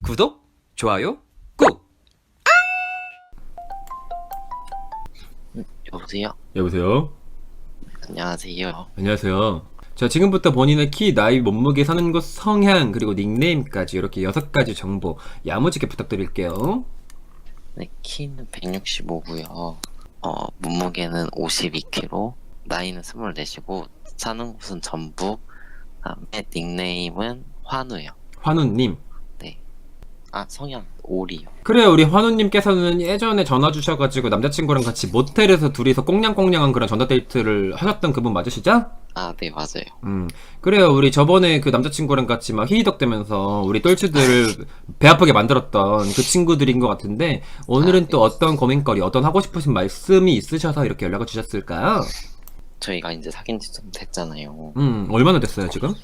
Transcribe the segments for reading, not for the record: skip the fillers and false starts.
구독, 좋아요, 꾹! 여보세요? 여보세요? 안녕하세요. 안녕하세요. 자, 지금부터 본인의 키, 나이, 몸무게, 사는 곳, 성향, 그리고 닉네임까지 이렇게 6가지 정보 야무지게 부탁드릴게요. 네, 키는 165고요. 몸무게는 52kg, 나이는 24이고, 사는 곳은 전북, 그다음에 닉네임은 환우요. 환우님. 네. 성향 오리요. 그래요, 우리 환우님께서는 예전에 전화 주셔가지고 남자친구랑 같이 모텔에서 둘이서 꽁냥꽁냥한 그런 전화데이트를 하셨던 그분 맞으시죠? 네, 맞아요. 그래요. 우리 저번에 그 남자친구랑 같이 막 희희덕대면서 우리 똘치들 배 아프게 만들었던 그 친구들인 것 같은데, 오늘은 네. 또 어떤 고민거리, 어떤 하고 싶으신 말씀이 있으셔서 이렇게 연락을 주셨을까요? 저희가 이제 사귄 지 좀 됐잖아요. 얼마나 됐어요, 지금?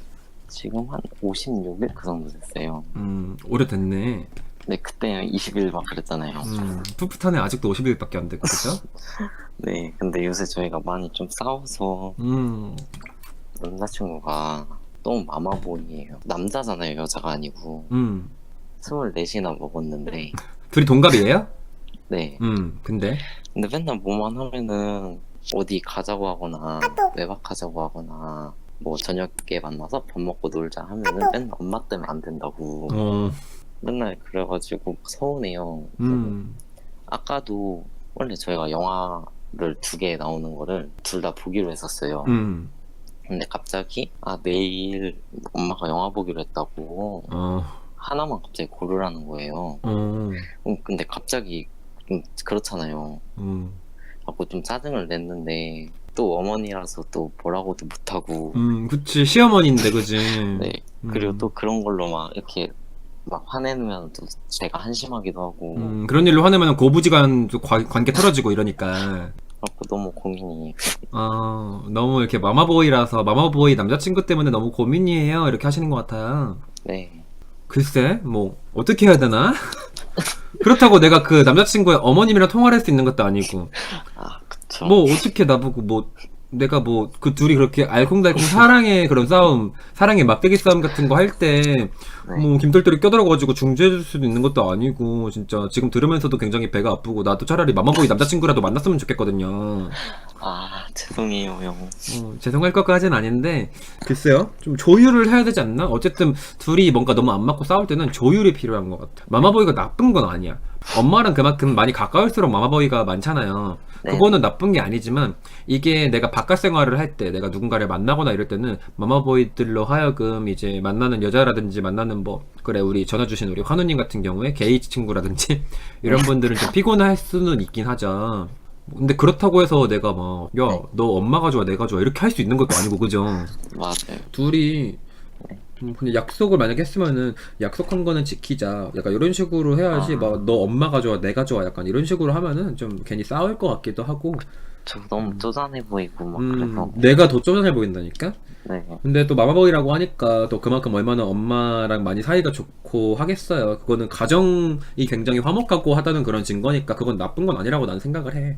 지금 한 56일 그 정도 됐어요. 오래됐네. 근데 그때 20일 막 그랬잖아요. 풋풋하네. 아직도 50일밖에 안 됐고, 그죠? 네, 근데 요새 저희가 많이 좀 싸워서 남자친구가 너무 마마보이예요. 남자잖아요, 여자가 아니고. 음. 24이나 먹었는데, 둘이 동갑이에요? 네. 근데? 근데 맨날 뭐만 하면은 어디 가자고 하거나, 외박하자고 하거나, 뭐 저녁에 만나서 밥 먹고 놀자 하면은 맨날 엄마 때문에 안 된다고. 맨날 그래가지고 서운해요. 아까도 원래 저희가 영화를 2개 나오는 거를 둘 다 보기로 했었어요. 근데 갑자기 내일 엄마가 영화 보기로 했다고 하나만 갑자기 고르라는 거예요. 근데 갑자기 좀 그렇잖아요. 하고 좀 짜증을 냈는데 또 어머니라서 또 뭐라고도 못하고. 그치. 시어머니인데, 그지? 네. 그리고 또 그런 걸로 막 이렇게 막 화내면 또 제가 한심하기도 하고. 그런 일로 화내면 고부지간 관계 틀어지고 이러니까. 그래서 너무 고민이. 너무 이렇게 마마보이라서 마마보이 남자친구 때문에 너무 고민이에요. 이렇게 하시는 것 같아요. 네. 글쎄, 뭐, 어떻게 해야 되나? 그렇다고 내가 그 남자친구의 어머님이랑 통화를 할 수 있는 것도 아니고. 그쵸. 뭐, 어떻게 나보고 뭐, 내가 뭐, 그 둘이 그렇게 알콩달콩 사랑의 그런 싸움, 사랑의 막대기 싸움 같은 거 할 때, 뭐, 김떨떨이 껴들어가지고 중재해줄 수도 있는 것도 아니고, 진짜 지금 들으면서도 굉장히 배가 아프고, 나도 차라리 마마보이 남자친구라도 만났으면 좋겠거든요. 죄송해요, 형. 죄송할 것까지는 아닌데, 글쎄요. 좀 조율을 해야 되지 않나? 어쨌든, 둘이 뭔가 너무 안 맞고 싸울 때는 조율이 필요한 것 같아. 마마보이가 나쁜 건 아니야. 엄마랑 그만큼 많이 가까울수록 마마보이가 많잖아요. 그거는 나쁜 게 아니지만, 이게 내가 바깥 생활을 할 때, 내가 누군가를 만나거나 이럴 때는, 마마보이들로 하여금 이제 만나는 여자라든지 만나는 뭐, 그래, 우리 전화 주신 우리 환우님 같은 경우에 게이 친구라든지, 이런 분들은 좀 피곤할 수는 있긴 하죠. 근데 그렇다고 해서 내가 막, 야, 너 엄마가 좋아, 내가 좋아, 이렇게 할 수 있는 것도 아니고, 그죠? 맞아요. 둘이, 근데 약속을 만약에 했으면은, 약속한 거는 지키자. 약간 이런 식으로 해야지, 막, 너 엄마가 좋아, 내가 좋아, 약간 이런 식으로 하면은 좀 괜히 싸울 것 같기도 하고. 저 너무 쪼잔해 보이고 막 그래서. 내가 더 쪼잔해 보인다니까? 네. 근데 또 마마보이라고 하니까 또 그만큼 얼마나 엄마랑 많이 사이가 좋고 하겠어요. 그거는 가정이 굉장히 화목하고 하다는 그런 증거니까 그건 나쁜 건 아니라고 나는 생각을 해.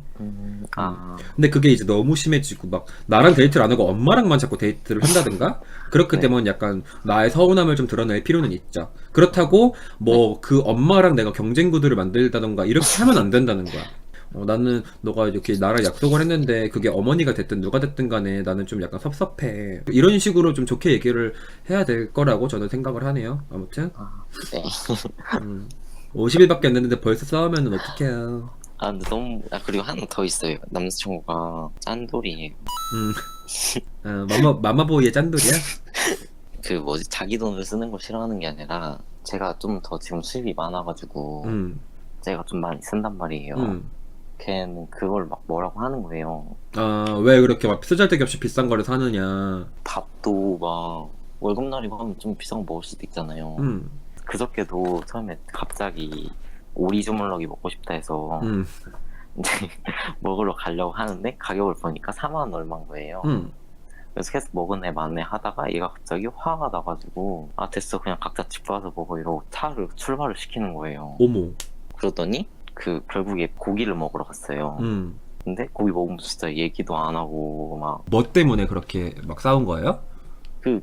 근데 그게 이제 너무 심해지고 막 나랑 데이트를 안 하고 엄마랑만 자꾸 데이트를 한다든가 그렇게 되면 약간 나의 서운함을 좀 드러낼 필요는 있죠. 그렇다고 뭐 그 엄마랑 내가 경쟁 구도를 만들다던가 이렇게 하면 안 된다는 거야. 나는 너가 이렇게 나랑 약속을 했는데 그게 어머니가 됐든 누가 됐든 간에 나는 좀 약간 섭섭해. 이런 식으로 좀 좋게 얘기를 해야 될 거라고 저는 생각을 하네요. 아무튼 네. 50일밖에 안 됐는데 벌써 싸우면 어떡해요. 근데 너무. 그리고 하나 더 있어요. 남자친구가 짠돌이에요. 마마보이의 짠돌이야? 자기 돈을 쓰는 걸 싫어하는 게 아니라 제가 좀 더 지금 수입이 많아가지고 제가 좀 많이 쓴단 말이에요. 걔는 그걸 막 뭐라고 하는 거예요. 왜 그렇게 막 쓰잘데기 없이 비싼 거를 사느냐. 밥도 막 월급날이고 하면 좀 비싼 거 먹을 수도 있잖아요. 그저께도 처음에 갑자기 오리 주물럭이 먹고 싶다 해서 이제 먹으러 가려고 하는데 가격을 보니까 4만 원 얼마인 거예요. 그래서 계속 먹을래 말래 하다가 얘가 갑자기 화가 나가지고 됐어 그냥 각자 집 가서 먹어 이러고 출발을 시키는 거예요. 어머. 그러더니 결국에 고기를 먹으러 갔어요. 근데 고기 먹으면서 진짜 얘기도 안 하고 막. 뭐 때문에 그렇게 막 싸운 거예요?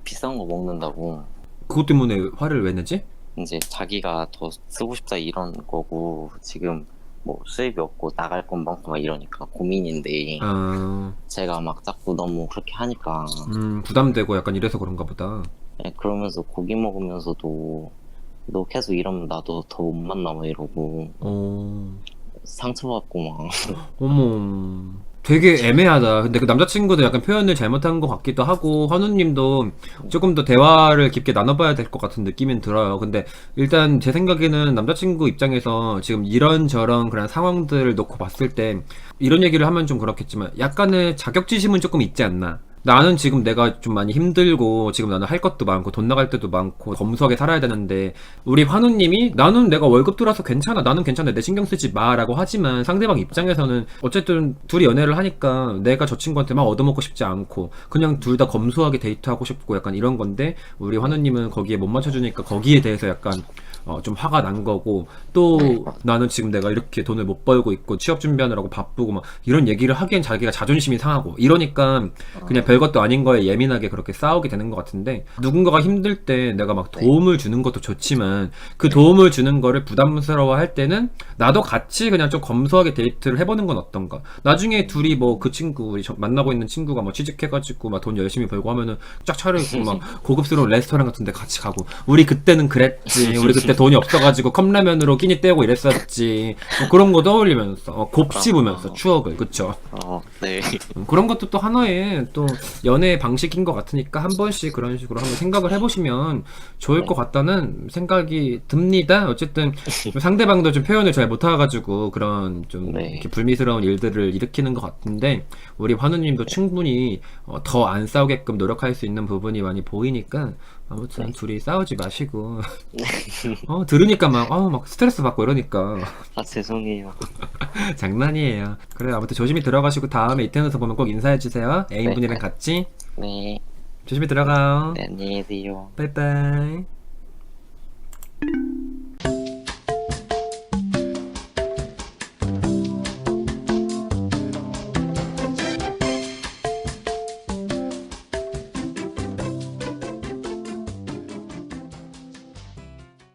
비싼 거 먹는다고. 그것 때문에 화를 왜 내지? 이제 자기가 더 쓰고 싶다 이런 거고 지금 뭐 수입이 없고 나갈 건 많고 막 이러니까 고민인데 제가 막 자꾸 너무 그렇게 하니까 부담되고 약간 이래서 그런가 보다. 예, 그러면서 고기 먹으면서도 너 계속 이러면 나도 더 못 만나 막 이러고 상처받고 막 어머, 되게 애매하다. 근데 그 남자친구도 약간 표현을 잘못한 것 같기도 하고, 환우님도 조금 더 대화를 깊게 나눠봐야 될 것 같은 느낌은 들어요. 근데 일단 제 생각에는 남자친구 입장에서 지금 이런저런 그런 상황들을 놓고 봤을 때, 이런 얘기를 하면 좀 그렇겠지만, 약간의 자격지심은 조금 있지 않나. 나는 지금 내가 좀 많이 힘들고 지금 나는 할 것도 많고 돈 나갈 때도 많고 검소하게 살아야 되는데 우리 환우님이 나는 내가 월급 들어서 괜찮아 나는 괜찮아 내 신경 쓰지 마 라고 하지만 상대방 입장에서는 어쨌든 둘이 연애를 하니까 내가 저 친구한테 막 얻어먹고 싶지 않고 그냥 둘 다 검소하게 데이트하고 싶고 약간 이런 건데 우리 환우님은 거기에 못 맞춰주니까 거기에 대해서 약간 좀 화가 난 거고 또 나는 지금 내가 이렇게 돈을 못 벌고 있고 취업 준비하느라고 바쁘고 막 이런 얘기를 하기엔 자기가 자존심이 상하고 이러니까 그냥 별것도 아닌 거에 예민하게 그렇게 싸우게 되는 것 같은데 누군가가 힘들 때 내가 막 도움을 주는 것도 좋지만 그 도움을 주는 거를 부담스러워 할 때는 나도 같이 그냥 좀 검소하게 데이트를 해보는 건 어떤가. 나중에 둘이 뭐 그 친구 우리 만나고 있는 친구가 뭐 취직해가지고 막 돈 열심히 벌고 하면은 쫙 차려입고 막 고급스러운 레스토랑 같은 데 같이 가고 우리 그때는 그랬지 우리 그때 돈이 없어가지고 컵라면으로 끼니 떼고 이랬었지 뭐 그런 거 떠올리면서 곱씹으면서 추억을 그쵸. 네. 그런 것도 또 하나의 또 연애의 방식인 것 같으니까 한 번씩 그런 식으로 한번 생각을 해보시면 좋을 것 같다는 생각이 듭니다. 어쨌든 상대방도 좀 표현을 잘 못해가지고 그런 좀 이렇게 불미스러운 일들을 일으키는 것 같은데 우리 환우님도 충분히 더 안 싸우게끔 노력할 수 있는 부분이 많이 보이니까 아무튼 둘이 싸우지 마시고 들으니까 막 스트레스 받고 이러니까 죄송해요. 장난이에요. 그래 아무튼 조심히 들어가시고 다음에 이태원에서 보면 꼭 인사해주세요. 애인분이랑 같이 네. 조심히 들어가요. 네, 안녕히 계세요. 빠이빠이.